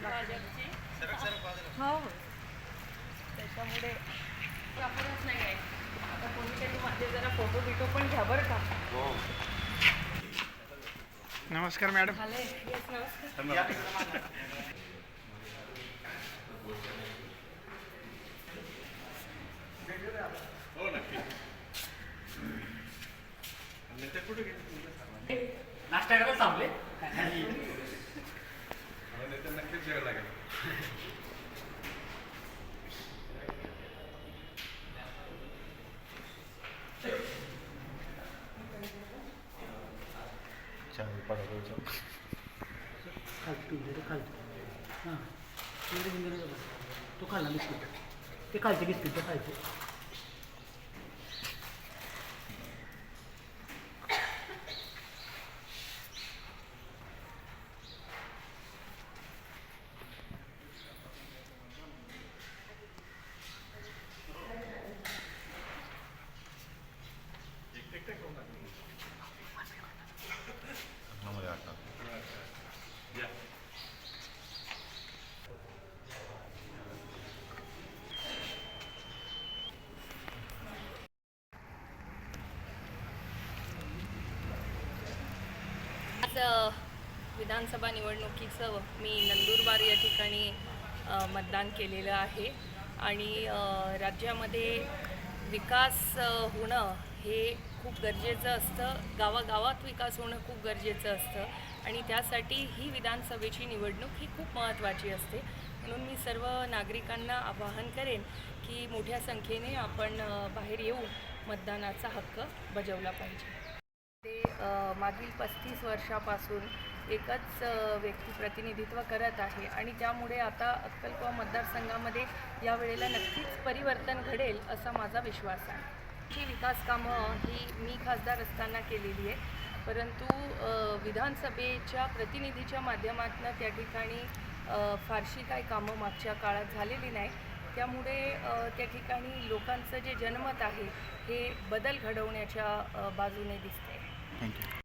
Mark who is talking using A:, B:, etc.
A: भाजपची
B: हो हो.
A: त्याच्यामुळे सापडच नाही आहे. आता कोणीतरी माझे जरा फोटो बिटो पण घ्या बरं का.
C: नमस्कार मॅडम.
A: झाले येस नमस्कार.
D: हो नक्की.
E: नाश्ता करत थांबले.
D: नेते नक्कीच जेवायला लागेल.
E: हां तो खाल्ला बिस्किट. ते खायचे बिस्किट ते खायचे.
A: आज विधानसभा निवडणुकीचं मी नंदुरबार या ठिकाणी मतदान केलेलं आहे आणि राज्यामध्ये विकास होणं हे खूप गरजेचं असतं. गावागावात विकास होणं खूप गरजेचं असतं आणि त्यासाठी ही विधानसभेची निवडणूक ही खूप महत्त्वाची असते. म्हणून मी सर्व नागरिकांना आवाहन करेन की मोठ्या संख्येने आपण बाहेर येऊन मतदानाचा हक्क बजावला पाहिजे. मागील 35 वर्षापासून एकच व्यक्ती प्रतिनिधित्व करत आहे आणि त्यामुळे आता अक्कलकोवा मतदारसंघामध्ये यावेळेला नक्कीच परिवर्तन घडेल असा माझा विश्वास आहे. ही विकास कामं ही मी खासदार असताना केलेली आहे, परंतु विधानसभेच्या प्रतिनिधीच्या माध्यमातून त्या ठिकाणी फारशी काही कामं मागच्या काळात झालेली नाही. त्यामुळे त्या ठिकाणी लोकांचं जे जनमत आहे हे बदल घडवण्याच्या बाजूने दिसते.
C: थँक्यू.